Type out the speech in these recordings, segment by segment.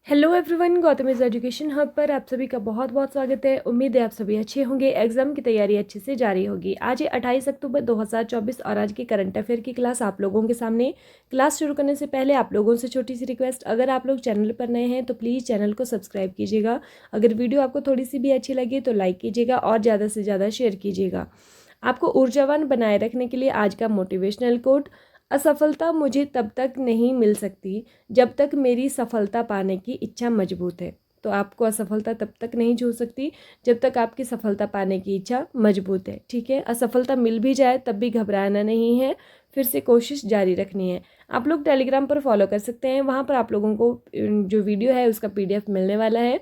Hello everyone, Gautam is education hub पर आप सभी का बहुत बहुत स्वागत है। उम्मीद है आप सभी अच्छे होंगे, एग्जाम की तैयारी अच्छे से जारी होगी। आज है 28 अक्टूबर 2024 और आज की करंट अफेयर की क्लास आप लोगों के सामने। क्लास शुरू करने से पहले आप लोगों से छोटी सी रिक्वेस्ट, अगर आप लोग चैनल पर नए हैं तो प्लीज़ चैनल को सब्सक्राइब कीजिएगा। अगर वीडियो आपको थोड़ी सी भी अच्छी लगे तो लाइक कीजिएगा और ज़्यादा से ज़्यादा शेयर कीजिएगा। आपको ऊर्जावान बनाए रखने के लिए आज का मोटिवेशनल कोट, असफलता मुझे तब तक नहीं मिल सकती जब तक मेरी सफलता पाने की इच्छा मजबूत है। तो आपको असफलता तब तक नहीं छू सकती जब तक आपकी सफलता पाने की इच्छा मजबूत है। ठीक है, असफलता मिल भी जाए तब भी घबराना नहीं है, फिर से कोशिश जारी रखनी है। आप लोग टेलीग्राम पर फॉलो कर सकते हैं, वहाँ पर आप लोगों को जो वीडियो है उसका PDF मिलने वाला है,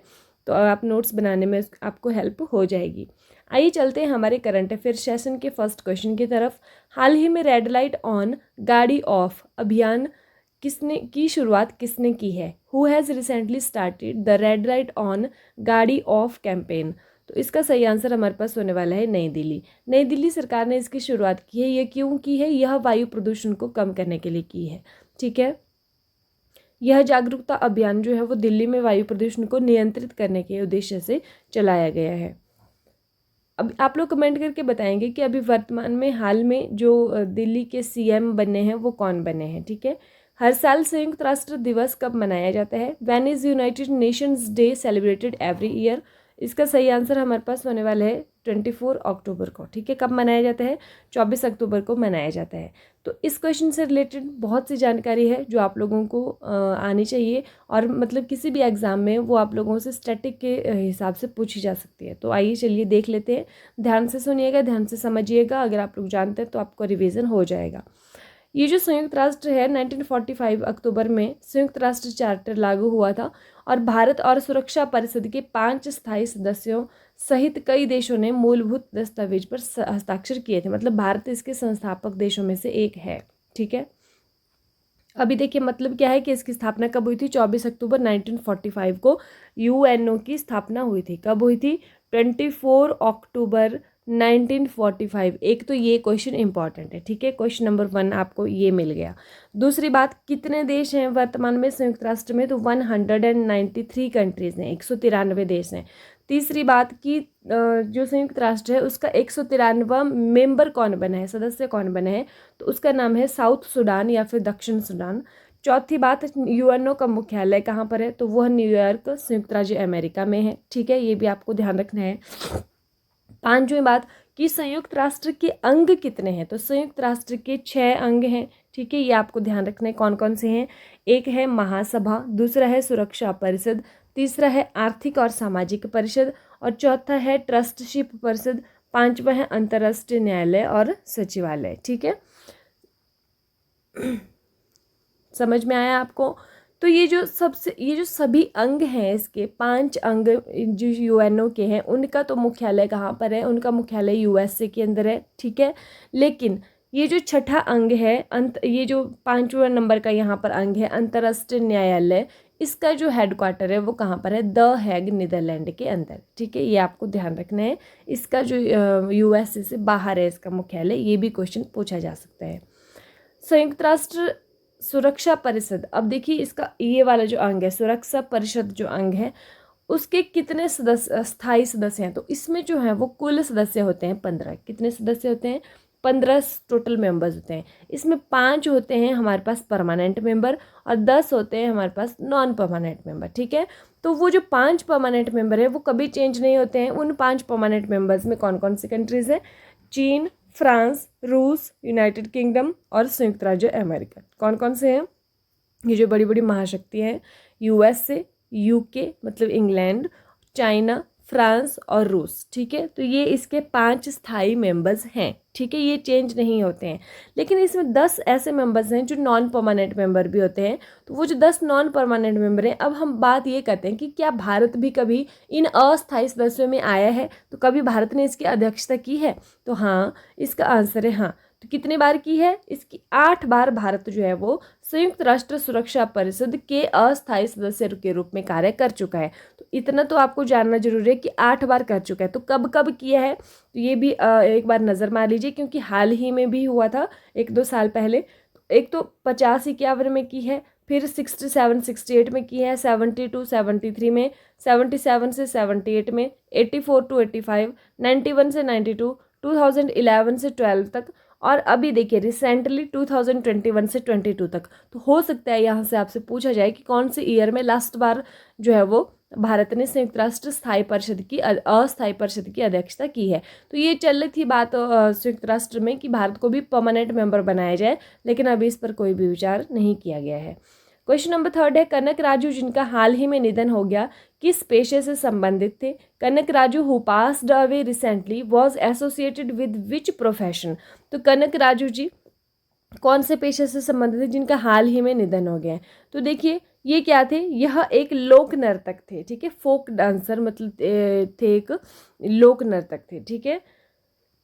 तो आप नोट्स बनाने में आपको हेल्प हो जाएगी। आइए चलते हैं हमारे करंट अफेयर सेशन के फर्स्ट क्वेश्चन की तरफ। हाल ही में रेड लाइट ऑन गाड़ी ऑफ अभियान की शुरुआत किसने की है? Who has recently started the red light on गाड़ी ऑफ कैंपेन? तो इसका सही आंसर हमारे पास होने वाला है नई दिल्ली। नई दिल्ली सरकार ने इसकी शुरुआत की है। ये क्यों की है? यह वायु प्रदूषण को कम करने के लिए की है। ठीक है, यह जागरूकता अभियान जो है वो दिल्ली में वायु प्रदूषण को नियंत्रित करने के उद्देश्य से चलाया गया है। अब आप लोग कमेंट करके बताएंगे कि अभी वर्तमान में हाल में जो दिल्ली के CM बने हैं वो कौन बने हैं। ठीक है, हर साल संयुक्त राष्ट्र दिवस कब मनाया जाता है? When is United Nations day celebrated every year? इसका सही आंसर हमारे पास होने वाला है 24 अक्टूबर को। ठीक है, कब मनाया जाता है? 24 अक्टूबर को मनाया जाता है। तो इस क्वेश्चन से रिलेटेड बहुत सी जानकारी है जो आप लोगों को आनी चाहिए, और मतलब किसी भी एग्ज़ाम में वो आप लोगों से स्टैटिक के हिसाब से पूछी जा सकती है। तो आइए चलिए देख लेते हैं। ध्यान से सुनिएगा, ध्यान से समझिएगा। अगर आप लोग जानते हैं तो आपको रिवीजन हो जाएगा। ये जो संयुक्त राष्ट्र है, 1945 अक्टूबर में संयुक्त राष्ट्र चार्टर लागू हुआ था, और भारत और सुरक्षा परिषद के 5 स्थायी सदस्यों सहित कई देशों ने मूलभूत दस्तावेज पर हस्ताक्षर किए थे। मतलब भारत इसके संस्थापक देशों में से एक है। ठीक है, अभी देखिए मतलब क्या है कि इसकी स्थापना कब हुई थी? 24 अक्टूबर 1945 को UNO की स्थापना हुई थी। कब हुई थी? 24 अक्टूबर 1945। एक तो ये क्वेश्चन इंपॉर्टेंट है। ठीक है, क्वेश्चन नंबर 1 आपको ये मिल गया। दूसरी बात, कितने देश हैं वर्तमान में संयुक्त राष्ट्र में? तो 193 कंट्रीज हैं, 193 देश हैं। तीसरी बात कि जो संयुक्त राष्ट्र है उसका 193वां मेंबर कौन बना है, सदस्य कौन बना है? तो उसका नाम है साउथ सुडान या फिर दक्षिण सुडान। चौथी बात, UNO का मुख्यालय कहाँ पर है? तो वह न्यूयॉर्क संयुक्त राज्य अमेरिका में है। ठीक है, ये भी आपको ध्यान रखना है। पांचवी बात कि संयुक्त राष्ट्र के अंग कितने हैं? तो संयुक्त राष्ट्र के 6 अंग हैं। ठीक है, ये आपको ध्यान रखना है कौन कौन से हैं। एक है महासभा, दूसरा है सुरक्षा परिषद, तीसरा है आर्थिक और सामाजिक परिषद, और चौथा है ट्रस्टशिप परिषद, पांचवा है अंतर्राष्ट्रीय न्यायालय और सचिवालय। ठीक है, समझ में आया आपको? तो ये जो सभी अंग हैं, इसके 5 अंग जो UNO के हैं, उनका तो मुख्यालय कहाँ पर है? उनका मुख्यालय USA के अंदर है। ठीक है, लेकिन ये जो छठा अंग है, ये जो 5वां नंबर का यहाँ पर अंग है अंतर्राष्ट्रीय न्यायालय, इसका जो हेडक्वार्टर है वो कहाँ पर है? द हैग, नीदरलैंड के अंदर। ठीक है, ये आपको ध्यान रखना है। इसका जो USA से बाहर है इसका मुख्यालय, ये भी क्वेश्चन पूछा जा सकता है। संयुक्त राष्ट्र सुरक्षा परिषद, अब देखिए इसका ये वाला जो अंग है सुरक्षा परिषद जो अंग है, उसके कितने सदस्य, स्थायी सदस्य हैं? तो इसमें जो है वो कुल सदस्य होते हैं 15। कितने सदस्य होते हैं? 15 टोटल मेंबर्स होते हैं। इसमें 5 होते हैं हमारे पास परमानेंट मेंबर और 10 होते हैं हमारे पास नॉन परमानेंट मेंबर। ठीक है, तो वो जो 5 परमानेंट मेंबर है वो कभी चेंज नहीं होते हैं। उन 5 परमानेंट मेंबर्स में कौन कौन सी कंट्रीज हैं? चीन, फ्रांस, रूस, यूनाइटेड किंगडम और संयुक्त राज्य अमेरिका। कौन कौन से हैं? ये जो बड़ी बड़ी महाशक्ति हैं, USA, UK मतलब इंग्लैंड, चाइना, फ्रांस और रूस। ठीक है, तो ये इसके 5 स्थायी मेंबर्स हैं। ठीक है, ये चेंज नहीं होते हैं। लेकिन इसमें 10 ऐसे मेंबर्स हैं जो नॉन परमानेंट मेंबर भी होते हैं। तो वो जो 10 नॉन परमानेंट मेंबर हैं, अब हम बात ये करते हैं कि क्या भारत भी कभी इन अस्थायी सदस्यों में आया है? तो कभी भारत ने इसकी अध्यक्षता की है? तो हाँ, इसका आंसर है हाँ। तो कितने बार की है? इसकी 8 बार भारत जो है वो संयुक्त राष्ट्र सुरक्षा परिषद के अस्थायी सदस्य के रूप में कार्य कर चुका है। तो इतना तो आपको जानना जरूरी है कि 8 बार कर चुका है। तो कब कब किया है तो ये भी एक बार नज़र मार लीजिए, क्योंकि हाल ही में भी हुआ था 1-2 साल पहले। तो एक तो 50-51 में की है, फिर 67-68 में की है, 72-73 में, 77 से 78 में, 84-85, 91 से 92, 2011 से 12 तक, और अभी देखिए रिसेंटली 2021 से 22 तक। तो हो सकता है यहाँ से आपसे पूछा जाए कि कौन से ईयर में लास्ट बार जो है वो भारत ने संयुक्त राष्ट्र स्थायी परिषद की अस्थायी परिषद की अध्यक्षता की है। तो ये चल रही थी बात संयुक्त राष्ट्र में कि भारत को भी परमानेंट मेंबर बनाया जाए, लेकिन अभी इस पर कोई भी विचार नहीं किया गया है। क्वेश्चन नंबर 3 है, कनक राजू जिनका हाल ही में निधन हो गया किस पेशे से संबंधित थे? Kanak Raju who passed away recently was associated with which profession? तो कनक राजू जी कौन से पेशे से संबंधित थे जिनका हाल ही में निधन हो गया है? तो देखिए ये क्या थे, यह एक लोक नर्तक थे, ठीक है, फोक डांसर मतलब थे, एक लोक नर्तक थे, ठीक है।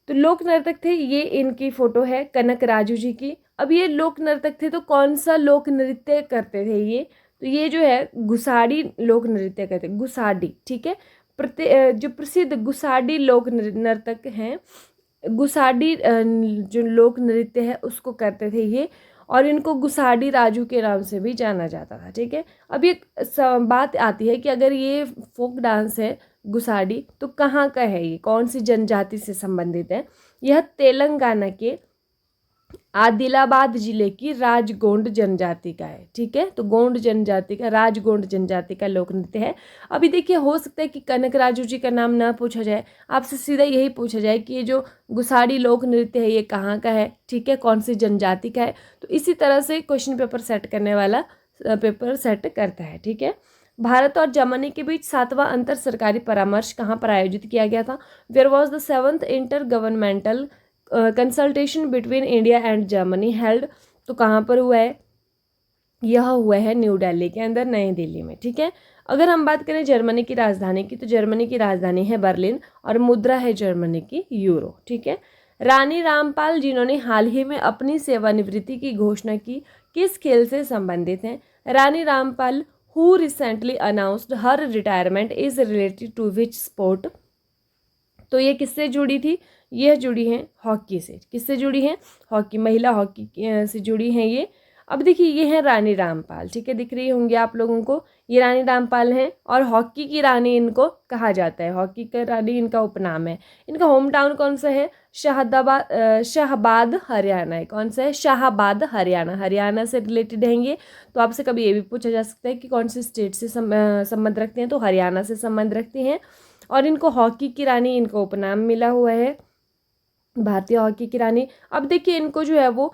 तो लोक नर्तक थे, ये इनकी फोटो है कनक राजू जी की। अब ये लोक नर्तक थे तो कौन सा लोक नृत्य करते थे ये? तो ये जो है गुसाडी लोक नृत्य करते, गुसाडी, ठीक है। जो प्रसिद्ध गुसाडी लोक नर्तक हैं, गुसाडी जो लोक नृत्य है उसको करते थे ये, और इनको गुसाडी राजू के नाम से भी जाना जाता था, ठीक है। अब ये बात आती है कि अगर ये फोक डांस है गुसाडी तो कहाँ का है, ये कौन सी जनजाति से संबंधित है? यह तेलंगाना के आदिलाबाद जिले की राजगोंड जनजाति का है, ठीक है। तो गोंड जनजाति का, राजगोंड जनजाति का लोक नृत्य है। अभी देखिए हो सकता है कि कनक राजू जी का नाम ना पूछा जाए, आपसे सीधा यही पूछा जाए कि ये जो गुसाडी लोक नृत्य है ये कहाँ का है, ठीक है, कौन सी जनजाति का है। तो इसी तरह से क्वेश्चन पेपर सेट करने वाला पेपर सेट करता है, ठीक है। भारत और जर्मनी के बीच 7वां अंतर सरकारी परामर्श कहाँ पर आयोजित किया गया था? Where was the 7th intergovernmental consultation between India and Germany held? तो कहाँ पर हुआ है? यह हुआ है न्यू दिल्ली के अंदर, नई दिल्ली में, ठीक है। अगर हम बात करें जर्मनी की राजधानी की, तो जर्मनी की राजधानी है बर्लिन और मुद्रा है जर्मनी की यूरो, ठीक है। रानी रामपाल जिन्होंने हाल ही में अपनी सेवानिवृत्ति की घोषणा की किस खेल से संबंधित हैं? Rani Rampal who recently announced her retirement is related to which sport? तो ये किससे जुड़ी थी? यह जुड़ी हैं हॉकी से। किससे जुड़ी हैं? हॉकी, महिला हॉकी से जुड़ी हैं ये। अब देखिए ये है रानी रामपाल, ठीक है, दिख रही होंगी आप लोगों को, ये रानी रामपाल हैं और हॉकी की रानी इनको कहा जाता है, हॉकी का रानी इनका उपनाम है। इनका होम टाउन कौन सा है? शाहबाद हरियाणा है। कौन सा है? शाहबाद हरियाणा, हरियाणा से रिलेटेड है ये। तो आपसे कभी ये भी पूछा जा सकता है कि कौन से स्टेट से संबंध रखते हैं, तो हरियाणा से संबंध रखते हैं। और इनको हॉकी की रानी इनको उपनाम मिला हुआ है, भारतीय हॉकी की रानी। अब देखिए इनको जो है वो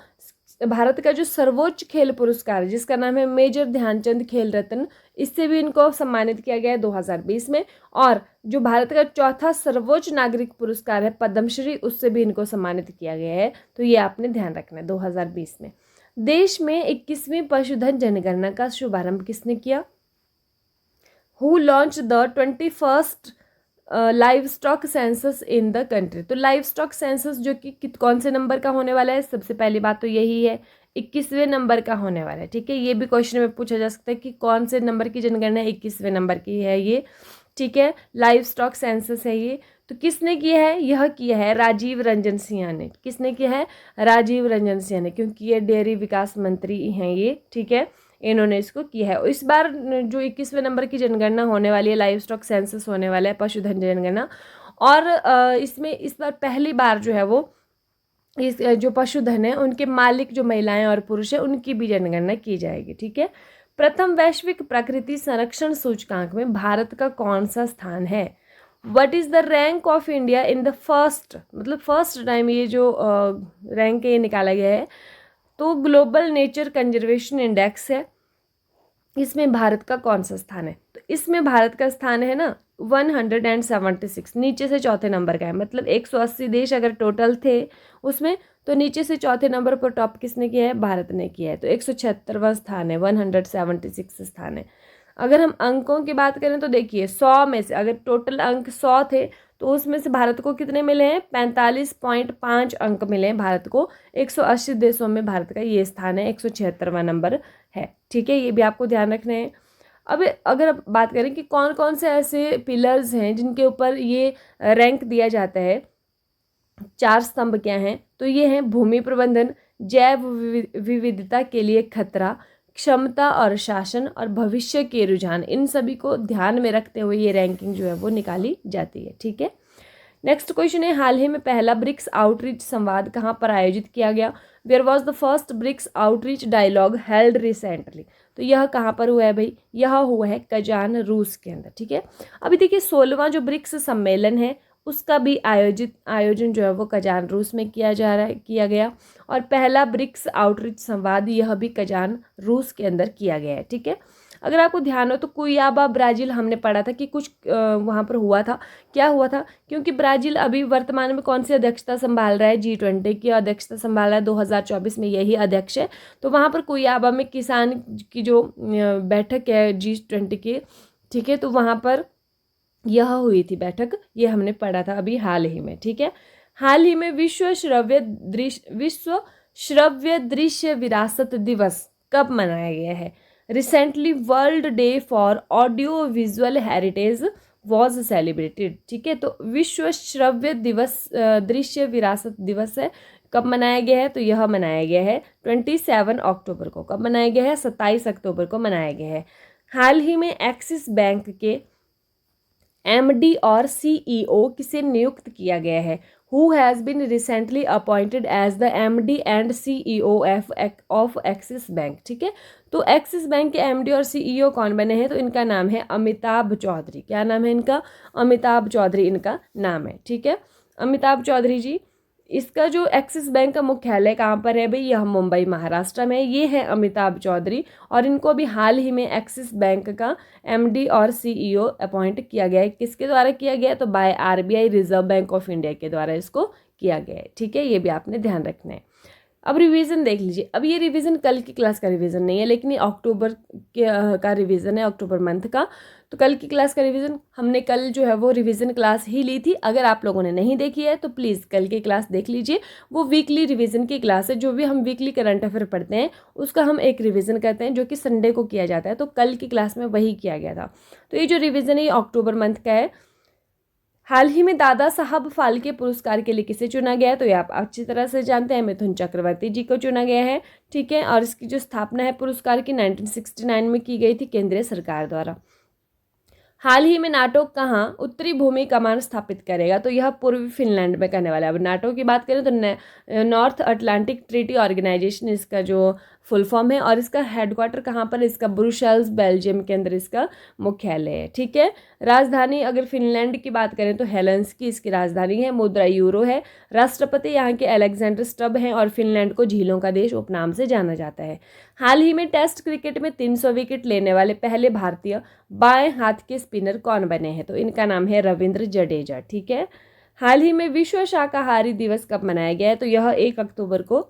भारत का जो सर्वोच्च खेल पुरस्कार जिसका नाम है मेजर ध्यानचंद खेल रत्न, इससे भी इनको सम्मानित किया गया है 2020 में। और जो भारत का चौथा सर्वोच्च नागरिक पुरस्कार है पद्मश्री, उससे भी इनको सम्मानित किया गया है। तो ये आपने ध्यान रखना है 2020 में। देश में 21वीं पशुधन जनगणना का शुभारंभ किसने किया? Who launch the 21st live stock census in the country? तो लाइव स्टॉक सेंसस जो कि कौन से नंबर का होने वाला है? सबसे पहली बात तो यही है 21वें नंबर का होने वाला है, ठीक है। ये भी क्वेश्चन में पूछा जा सकता है कि कौन से नंबर की जनगणना 21वें नंबर की है ये, ठीक है। लाइव स्टॉक सेंसस है ये। तो किसने किया है? यह किया है राजीव रंजन सिन्हा ने। किसने किया है? राजीव रंजन सिन्हा ने, क्योंकि ये डेयरी विकास मंत्री हैं ये, ठीक है, इन्होंने इसको किया है। इस बार जो 21वें नंबर की जनगणना होने वाली है, लाइव स्टॉक सेंसस होने वाला है, पशुधन जनगणना, और इसमें इस बार पहली बार जो है वो इस जो पशुधन है उनके मालिक जो महिलाएं और पुरुष है उनकी भी जनगणना की जाएगी, ठीक है। प्रथम वैश्विक प्रकृति संरक्षण सूचकांक में भारत का कौन सा स्थान है? What is the rank of India in the first, मतलब फर्स्ट टाइम ये जो रैंक ये निकाला गया है, तो ग्लोबल नेचर कंजर्वेशन इंडेक्स है, इसमें भारत का कौन सा स्थान है? तो इसमें भारत का स्थान है ना 176, नीचे से चौथे नंबर का है। मतलब 180 देश अगर टोटल थे उसमें, तो नीचे से चौथे नंबर पर टॉप किसने किया है? भारत ने किया है। तो 176वां स्थान है, 176 स्थान है। अगर हम अंकों की बात करें तो देखिए 100 में से अगर टोटल अंक 100 थे तो उसमें से भारत को कितने मिले हैं? 45.5 अंक मिले हैं भारत को। 180 देशों में भारत का ये स्थान है, 176वां नंबर है, ठीक है। ये भी आपको ध्यान रखना है। अब अगर बात करें कि कौन कौन से ऐसे पिलर्स हैं जिनके ऊपर ये रैंक दिया जाता है, 4 स्तंभ क्या हैं? तो ये हैं भूमि प्रबंधन, जैव विविधता के लिए खतरा, क्षमता और शासन और भविष्य के रुझान, इन सभी को ध्यान में रखते हुए ये रैंकिंग जो है वो निकाली जाती है। ठीक है, नेक्स्ट क्वेश्चन है, हाल ही में पहला ब्रिक्स आउटरीच संवाद कहाँ पर आयोजित किया गया? Where was the first BRICS outreach dialogue held recently? तो यह कहाँ पर हुआ है भाई? यह हुआ है कजान, रूस के अंदर। ठीक है, अभी देखिए 16वां जो ब्रिक्स सम्मेलन है उसका भी आयोजन जो है वो कजान, रूस में किया गया। और पहला ब्रिक्स आउटरीच संवाद यह भी कजान, रूस के अंदर किया गया है। ठीक है, अगर आपको ध्यान हो तो कुयाबा ब्राज़ील हमने पढ़ा था कि कुछ वहाँ पर हुआ था। क्या हुआ था? क्योंकि ब्राज़ील अभी वर्तमान में कौन सी अध्यक्षता संभाल रहा है? G20 की अध्यक्षता संभाल रहा है, 2024 में यही अध्यक्ष है। तो वहाँ पर कुयाबा में किसान की जो बैठक है G20 की, ठीक है, तो वहाँ पर यह हुई थी बैठक, ये हमने पढ़ा था अभी हाल ही में। ठीक है, हाल ही में विश्व श्रव्य दृश्य विरासत दिवस कब मनाया गया है? Recently world day for audio visual heritage was celebrated. ठीक है, तो विश्व श्रव्य दिवस दृश्य विरासत दिवस है, कब मनाया गया है? तो यह मनाया गया है 27 अक्टूबर को। कब मनाया गया है? 27 अक्टूबर को मनाया गया है। हाल ही में एक्सिस बैंक के MD और CEO किसे नियुक्त किया गया है? Who has been recently appointed as the MD and CEO of Axis Bank? ठीक है, तो एक्सिस बैंक के MD और CEO कौन बने हैं? तो इनका नाम है अमिताभ चौधरी। क्या नाम है इनका? अमिताभ चौधरी इनका नाम है। ठीक है, अमिताभ चौधरी जी। इसका जो एक्सिस बैंक का मुख्यालय कहाँ पर है भाई? यह मुंबई, महाराष्ट्र में। ये है अमिताभ चौधरी और इनको अभी हाल ही में एक्सिस बैंक का MD और CEO अपॉइंट किया गया है। किसके द्वारा किया गया है? तो by RBI, Reserve Bank of India के द्वारा इसको किया गया है। ठीक है, ये भी आपने ध्यान रखना है। अब रिवीजन देख लीजिए। अब ये रिवीजन कल की क्लास का रिवीजन नहीं है, लेकिन ये अक्टूबर का रिवीजन है, अक्टूबर मंथ का। तो कल की क्लास का रिवीजन हमने कल जो है वो रिवीजन क्लास ही ली थी। अगर आप लोगों ने नहीं देखी है तो प्लीज़ कल की क्लास देख लीजिए। वो वीकली रिवीजन की क्लास है। जो भी हम वीकली करंट अफेयर पढ़ते हैं उसका हम एक रिवीजन करते हैं, जो कि संडे को किया जाता है। तो कल की क्लास में वही किया गया था। तो ये जो रिवीजन है ये अक्टूबर मंथ का है। हाल ही में दादा साहब फाल्के पुरस्कार के लिए किसे चुना गया है? तो ये आप अच्छी तरह से जानते हैं, मिथुन चक्रवर्ती जी को चुना गया है। ठीक है, और इसकी जो स्थापना है पुरस्कार की 1969 में की गई थी केंद्रीय सरकार द्वारा। हाल ही में नाटो कहाँ उत्तरी भूमि कमान स्थापित करेगा? तो यह पूर्वी फिनलैंड में करने वाला है। अब नाटो की बात करें तो नॉर्थ अटलांटिक ट्रीटी ऑर्गेनाइजेशन इसका जो फुल फॉर्म है, और इसका हेडक्वार्टर कहाँ पर? इसका ब्रुसेल्स, बेल्जियम के अंदर इसका मुख्यालय है। ठीक है, राजधानी अगर फिनलैंड की बात करें तो हेलेंस्की इसकी राजधानी है। मुद्रा यूरो है। राष्ट्रपति यहाँ के अलेक्जेंडर स्टब हैं और फिनलैंड को झीलों का देश उपनाम से जाना जाता है। हाल ही में टेस्ट क्रिकेट में 300 विकेट लेने वाले पहले भारतीय बाएं हाथ के स्पिनर कौन बने हैं? तो इनका नाम है रविंद्र जडेजा। ठीक है, हाल ही में विश्व शाकाहारी दिवस कब मनाया गया है? तो यह 1 अक्टूबर को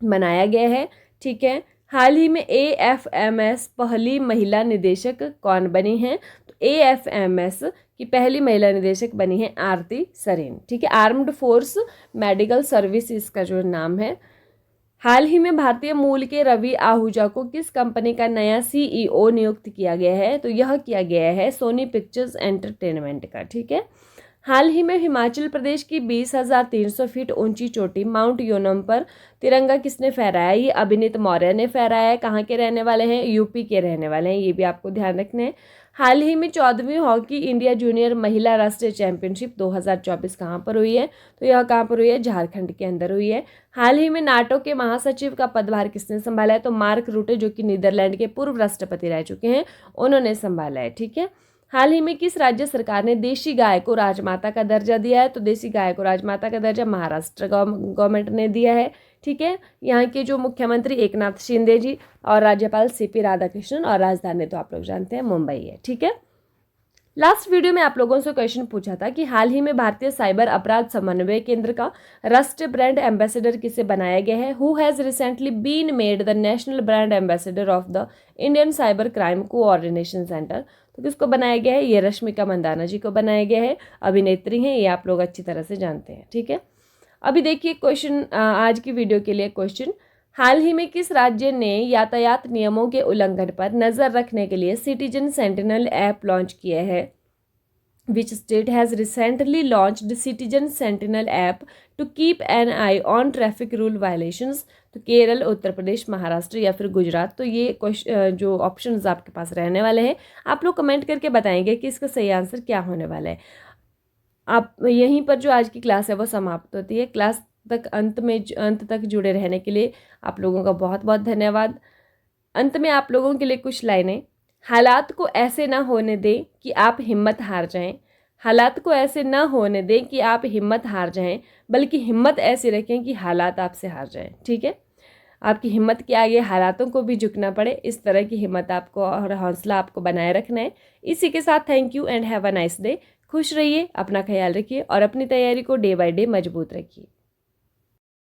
मनाया गया है। ठीक है, हाल ही में AFMS पहली महिला निदेशक कौन बनी हैं? तो AFMS की पहली महिला निदेशक बनी है आरती सरीन। ठीक है, आर्म्ड फोर्स मेडिकल सर्विस इसका जो नाम है। हाल ही में भारतीय मूल के रवि आहूजा को किस कंपनी का नया CEO नियुक्त किया गया है? तो यह किया गया है सोनी पिक्चर्स एंटरटेनमेंट का। ठीक है, हाल ही में हिमाचल प्रदेश की 20,300 फीट ऊंची चोटी माउंट योनम पर तिरंगा किसने फहराया? ये अभिनीत मौर्य ने फहराया है। कहाँ के रहने वाले हैं? यूपी के रहने वाले हैं। ये भी आपको ध्यान रखना है। हाल ही में 14वीं हॉकी इंडिया जूनियर महिला राष्ट्रीय चैंपियनशिप 2024 कहाँ पर हुई है? तो यह कहाँ पर हुई है? झारखंड के अंदर हुई है। हाल ही में नाटो के महासचिव का पदभार किसने संभाला है? तो मार्क रूटे, जो कि नीदरलैंड के पूर्व राष्ट्रपति रह चुके हैं, उन्होंने संभाला है। ठीक है, हाल ही में किस राज्य सरकार ने देशी गाय को राजमाता का दर्जा दिया है? तो देशी गाय को राजमाता का दर्जा महाराष्ट्र गवर्नमेंट ने दिया है। ठीक है, यहाँ के जो मुख्यमंत्री एकनाथ शिंदे जी और राज्यपाल CP राधाकृष्णन, और राजधानी तो आप लोग जानते हैं मुंबई है। ठीक है, लास्ट वीडियो में आप लोगों से क्वेश्चन पूछा था कि हाल ही में भारतीय साइबर अपराध समन्वय केंद्र का राष्ट्रीय ब्रांड एम्बेसडर किसे बनाया गया है? Who has recently been made the national brand ambassador of the Indian cyber crime coordination centre? तो किसको बनाया गया है? ये रश्मिका मंदाना जी को बनाया गया है। अभिनेत्री हैं, ये आप लोग अच्छी तरह से जानते हैं। ठीक है, अभी देखिए क्वेश्चन, आज की वीडियो के लिए क्वेश्चन, हाल ही में किस राज्य ने यातायात नियमों के उल्लंघन पर नजर रखने के लिए सिटीजन सेंटिनल ऐप लॉन्च किया है? which state has recently launched Citizen Sentinel app to keep an eye on traffic rule violations? तो केरल, उत्तर प्रदेश, महाराष्ट्र या फिर गुजरात। तो ये जो ऑप्शंस आपके पास रहने वाले हैं, आप लोग कमेंट करके बताएंगे कि इसका सही आंसर क्या होने वाला है। आप यहीं पर जो आज की क्लास है वो समाप्त होती है। क्लास तक अंत तक जुड़े रहने के लिए आप लोगों का बहुत बहुत धन्यवाद। अंत में आप लोगों के लिए कुछ लाइनें। हालात को ऐसे ना होने दें कि आप हिम्मत हार जाएं। हालात को ऐसे ना होने दें कि आप हिम्मत हार जाएं, बल्कि हिम्मत ऐसी रखें कि हालात आपसे हार जाएं। ठीक है, आपकी हिम्मत के आगे हालातों को भी झुकना पड़े, इस तरह की हिम्मत आपको और हौसला आपको बनाए रखना है। इसी के साथ thank you and have a nice day. खुश रहिए, अपना ख्याल रखिए और अपनी तैयारी को डे बाय डे मजबूत रखिए।